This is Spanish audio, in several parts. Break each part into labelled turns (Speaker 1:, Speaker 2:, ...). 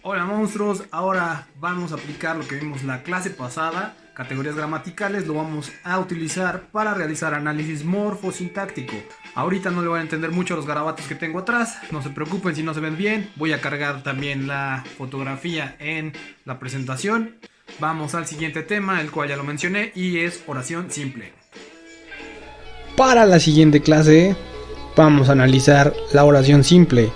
Speaker 1: Hola monstruos, ahora vamos a aplicar lo que vimos la clase pasada, categorías gramaticales, lo vamos a utilizar para realizar análisis morfosintáctico. Ahorita no le voy a entender mucho los garabatos que tengo atrás, no se preocupen si no se ven bien, voy a cargar también la fotografía en la presentación. Vamos al siguiente tema, el cual ya lo mencioné, y es oración simple.
Speaker 2: Para la siguiente clase vamos a analizar la oración simple.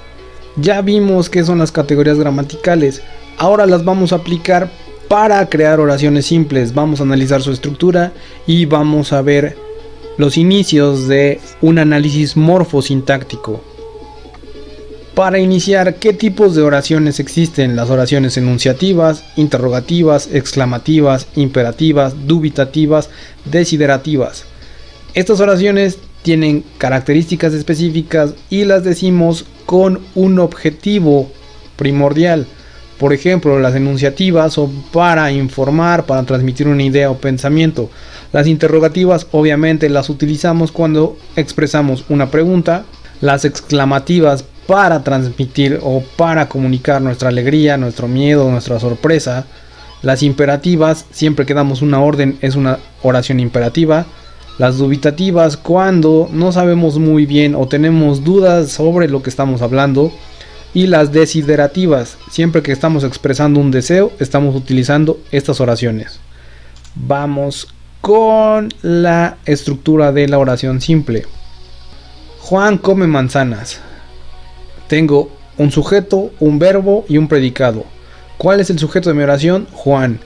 Speaker 2: Ya vimos qué son las categorías gramaticales, ahora las vamos a aplicar para crear oraciones simples. Vamos a analizar su estructura y vamos a ver los inicios de un análisis morfosintáctico. Para iniciar, ¿qué tipos de oraciones existen? Las oraciones enunciativas, interrogativas, exclamativas, imperativas, dubitativas, desiderativas. Estas oraciones tienen características específicas y las decimos con un objetivo primordial. Por ejemplo, las enunciativas son para informar, para transmitir una idea o pensamiento. Las interrogativas obviamente las utilizamos cuando expresamos una pregunta. Las exclamativas para transmitir o para comunicar nuestra alegría, nuestro miedo, nuestra sorpresa. Las imperativas, siempre que damos una orden, es una oración imperativa. Las dubitativas, cuando no sabemos muy bien o tenemos dudas sobre lo que estamos hablando. Y las desiderativas, siempre que estamos expresando un deseo, estamos utilizando estas oraciones. Vamos con la estructura de la oración simple. Juan come manzanas. Tengo un sujeto, un verbo y un predicado. ¿Cuál es el sujeto de mi oración? Juan.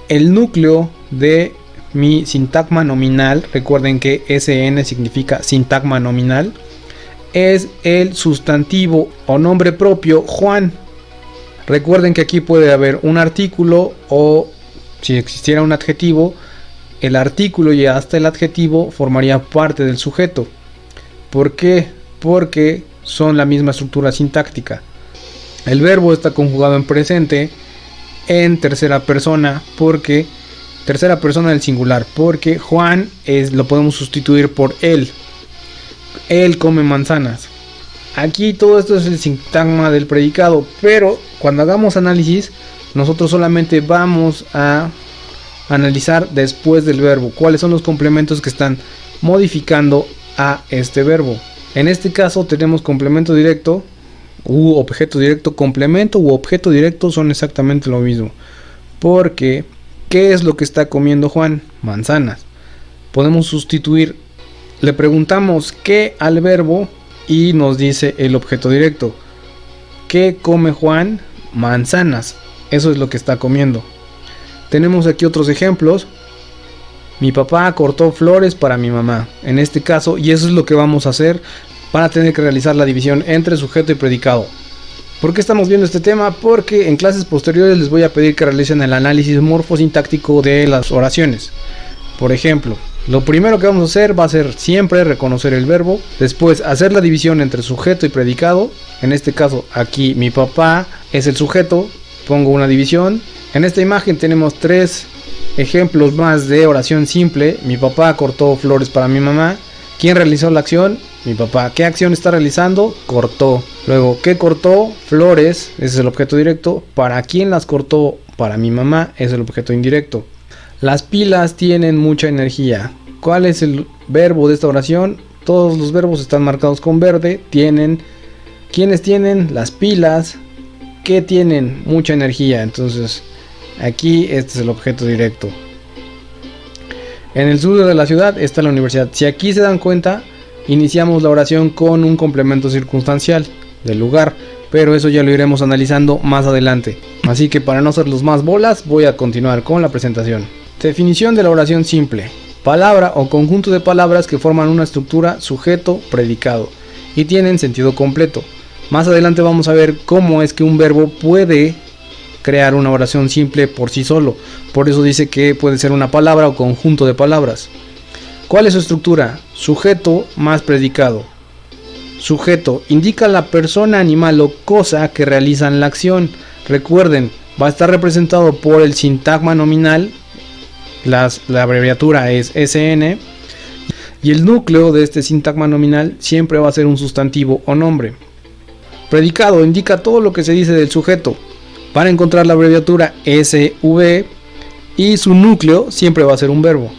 Speaker 2: El núcleo de mi sintagma nominal, recuerden que SN significa sintagma nominal, es el sustantivo o nombre propio Juan. Recuerden que aquí puede haber un artículo o, si existiera un adjetivo, el artículo y hasta el adjetivo formaría parte del sujeto. ¿Por qué? Porque son la misma estructura sintáctica. El verbo está conjugado en presente en tercera persona, porque tercera persona del singular, porque Juan lo podemos sustituir por él. Él come manzanas. Aquí todo esto es el sintagma del predicado, pero cuando hagamos análisis, nosotros solamente vamos a analizar después del verbo cuáles son los complementos que están modificando a este verbo. En este caso tenemos complemento directo u objeto directo. Complemento u objeto directo son exactamente lo mismo, porque ¿qué es lo que está comiendo Juan? Manzanas. Podemos sustituir, le preguntamos qué al verbo y nos dice el objeto directo. ¿Qué come Juan? Manzanas. Eso es lo que está comiendo. Tenemos aquí otros ejemplos. Mi papá cortó flores para mi mamá. En este caso, y eso es lo que vamos a hacer para tener que realizar la división entre sujeto y predicado. ¿Por qué estamos viendo este tema? Porque en clases posteriores les voy a pedir que realicen el análisis morfosintáctico de las oraciones. Por ejemplo, lo primero que vamos a hacer va a ser siempre reconocer el verbo, después hacer la división entre sujeto y predicado. En este caso aquí mi papá es el sujeto, pongo una división. En esta imagen tenemos 3 ejemplos más de oración simple. Mi papá cortó flores para mi mamá. ¿Quién realizó la acción? Mi papá. ¿Qué acción está realizando? Cortó. Luego, ¿qué cortó? Flores, ese es el objeto directo. ¿Para quién las cortó? Para mi mamá, es el objeto indirecto. Las pilas tienen mucha energía. ¿Cuál es el verbo de esta oración? Todos los verbos están marcados con verde. ¿Quiénes tienen? Las pilas que tienen mucha energía. Entonces, aquí este es el objeto directo. En el sur de la ciudad está la universidad. Si aquí se dan cuenta, iniciamos la oración con un complemento circunstancial del lugar, pero eso ya lo iremos analizando más adelante. Así que para no hacerlos más bolas, voy a continuar con la presentación. Definición de la oración simple. Palabra o conjunto de palabras que forman una estructura sujeto-predicado y tienen sentido completo. Más adelante vamos a ver cómo es que un verbo puede crear una oración simple por sí solo. Por eso dice que puede ser una palabra o conjunto de palabras. ¿Cuál es su estructura? Sujeto más predicado. Sujeto indica la persona, animal o cosa que realizan la acción. Recuerden, va a estar representado por el sintagma nominal. La abreviatura es SN. y el núcleo de este sintagma nominal siempre va a ser un sustantivo o nombre. Predicado indica todo lo que se dice del sujeto. Para encontrar la abreviatura SV y su núcleo siempre va a ser un verbo.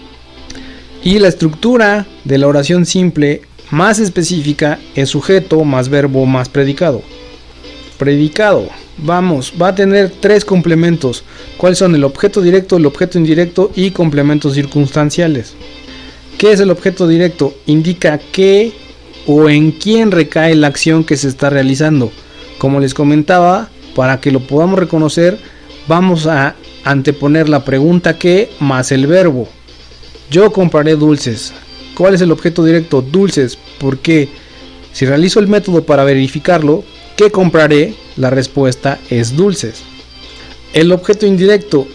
Speaker 2: Y la estructura de la oración simple más específica es sujeto más verbo más predicado. Predicado, va a tener 3 complementos. ¿Cuáles son? El objeto directo, el objeto indirecto y complementos circunstanciales. ¿Qué es el objeto directo? Indica qué o en quién recae la acción que se está realizando. Como les comentaba, para que lo podamos reconocer, vamos a anteponer la pregunta qué más el verbo. Yo compraré dulces. ¿Cuál es el objeto directo? Dulces. Porque si realizo el método para verificarlo, ¿qué compraré? La respuesta es dulces. El objeto indirecto,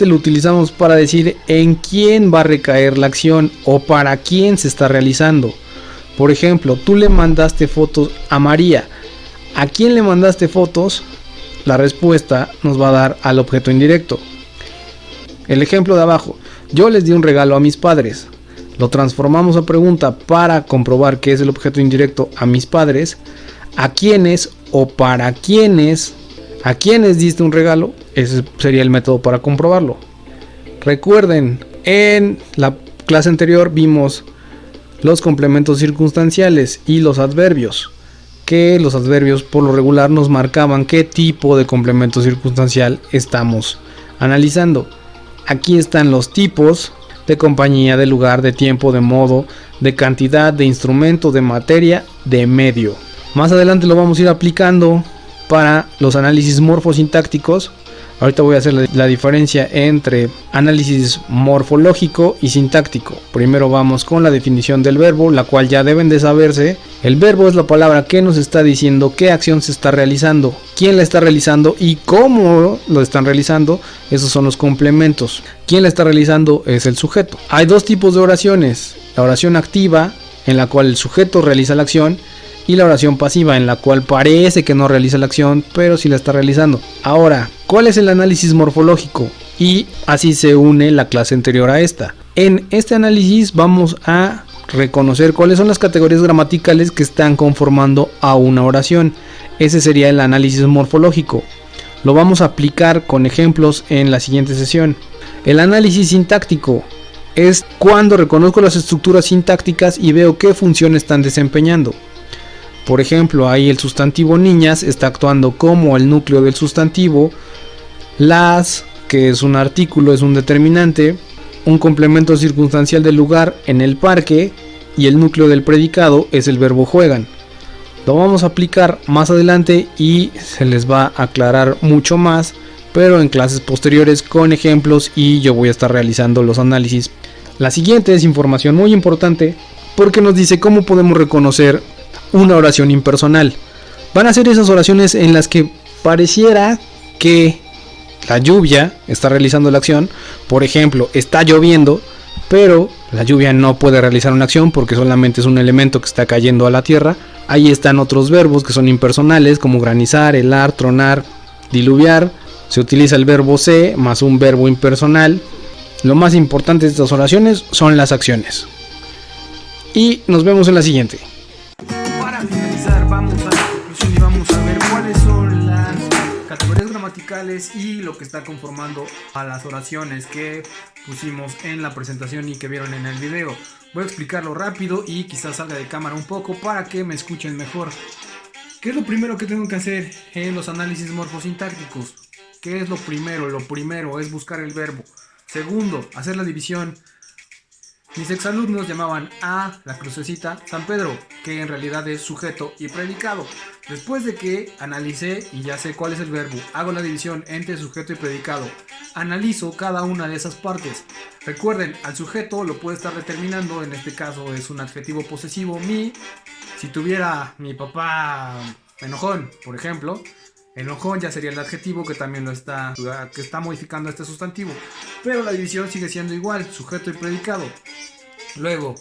Speaker 2: lo utilizamos para decir en quién va a recaer la acción o para quién se está realizando. Por ejemplo, tú le mandaste fotos a María. ¿A quién le mandaste fotos? La respuesta nos va a dar al objeto indirecto. El ejemplo de abajo, yo les di un regalo a mis padres. Lo transformamos a pregunta para comprobar qué es el objeto indirecto a mis padres. ¿A quiénes o para quiénes? ¿A quiénes diste un regalo? Ese sería el método para comprobarlo. Recuerden, en la clase anterior vimos los complementos circunstanciales y los adverbios, que los adverbios por lo regular nos marcaban qué tipo de complemento circunstancial estamos analizando. Aquí están los tipos de compañía, de lugar, de tiempo, de modo, de cantidad, de instrumento, de materia, de medio. Más adelante lo vamos a ir aplicando para los análisis morfosintácticos. Ahorita voy a hacer la diferencia entre análisis morfológico y sintáctico. Primero vamos con la definición del verbo, la cual ya deben de saberse. El verbo es la palabra que nos está diciendo qué acción se está realizando, quién la está realizando y cómo lo están realizando. Esos son los complementos. Quién la está realizando es el sujeto. Hay 2 tipos de oraciones. La oración activa, en la cual el sujeto realiza la acción, y la oración pasiva, en la cual parece que no realiza la acción, pero sí la está realizando. Ahora, ¿cuál es el análisis morfológico? Y así se une la clase anterior a esta. En este análisis vamos a reconocer cuáles son las categorías gramaticales que están conformando a una oración. Ese sería el análisis morfológico. Lo vamos a aplicar con ejemplos en la siguiente sesión. El análisis sintáctico es cuando reconozco las estructuras sintácticas y veo qué función están desempeñando. Por ejemplo, ahí el sustantivo niñas está actuando como el núcleo del sustantivo. Las, que es un artículo, es un determinante. Un complemento circunstancial del lugar en el parque. Y el núcleo del predicado es el verbo juegan. Lo vamos a aplicar más adelante y se les va a aclarar mucho más, pero en clases posteriores con ejemplos, y yo voy a estar realizando los análisis. La siguiente es información muy importante porque nos dice cómo podemos reconocer una oración impersonal. Van a ser esas oraciones en las que pareciera que la lluvia está realizando la acción. Por ejemplo, está lloviendo, pero la lluvia no puede realizar una acción porque solamente es un elemento que está cayendo a la tierra. Ahí están otros verbos que son impersonales, como granizar, helar, tronar, diluviar. Se utiliza el verbo ser más un verbo impersonal. Lo más importante de estas oraciones son las acciones. Y nos vemos en la siguiente.
Speaker 1: Para finalizar, vamos a la conclusión y vamos a ver cuáles son las categorías gramaticales y lo que está conformando a las oraciones que pusimos en la presentación y que vieron en el video. Voy a explicarlo rápido y quizás salga de cámara un poco para que me escuchen mejor. ¿Qué es lo primero que tengo que hacer en los análisis morfosintácticos? ¿Qué es lo primero? Lo primero es buscar el verbo. Segundo, hacer la división. Mis exalumnos llamaban a la crucecita San Pedro, que en realidad es sujeto y predicado. Después de que analicé y ya sé cuál es el verbo, hago la división entre sujeto y predicado. Analizo cada una de esas partes. Recuerden, al sujeto lo puede estar determinando, en este caso es un adjetivo posesivo, mi. Si tuviera mi papá enojón, por ejemplo, enojón ya sería el adjetivo que también que está modificando este sustantivo. Pero la división sigue siendo igual, sujeto y predicado. Luego,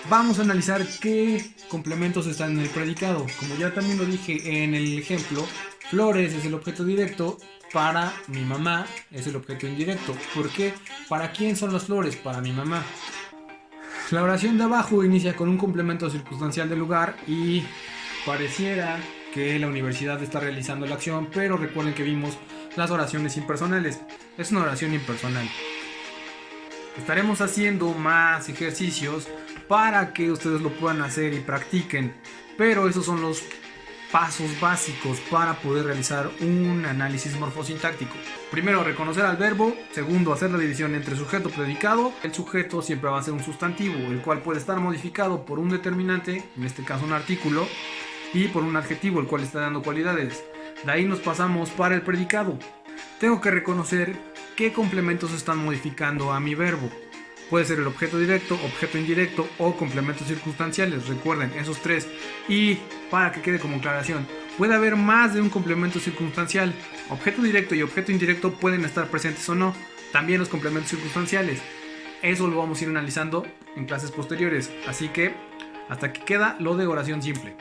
Speaker 1: vamos a analizar qué complementos están en el predicado. Como ya también lo dije en el ejemplo, flores es el objeto directo, para mi mamá es el objeto indirecto. ¿Por qué? ¿Para quién son las flores? Para mi mamá. La oración de abajo inicia con un complemento circunstancial del lugar y pareciera que la universidad está realizando la acción, pero recuerden que vimos las oraciones impersonales. Es una oración impersonal. Estaremos haciendo más ejercicios para que ustedes lo puedan hacer y practiquen, pero esos son los pasos básicos para poder realizar un análisis morfosintáctico. Primero, reconocer al verbo. Segundo, hacer la división entre sujeto y predicado. El sujeto siempre va a ser un sustantivo, el cual puede estar modificado por un determinante, en este caso un artículo, y por un adjetivo, el cual está dando cualidades. De ahí nos pasamos para el predicado. Tengo que reconocer qué complementos están modificando a mi verbo. Puede ser el objeto directo, objeto indirecto o complementos circunstanciales. Recuerden esos tres. Y para que quede como aclaración, puede haber más de un complemento circunstancial. Objeto directo y objeto indirecto pueden estar presentes o no. También los complementos circunstanciales. Eso lo vamos a ir analizando en clases posteriores. Así que hasta aquí queda lo de oración simple.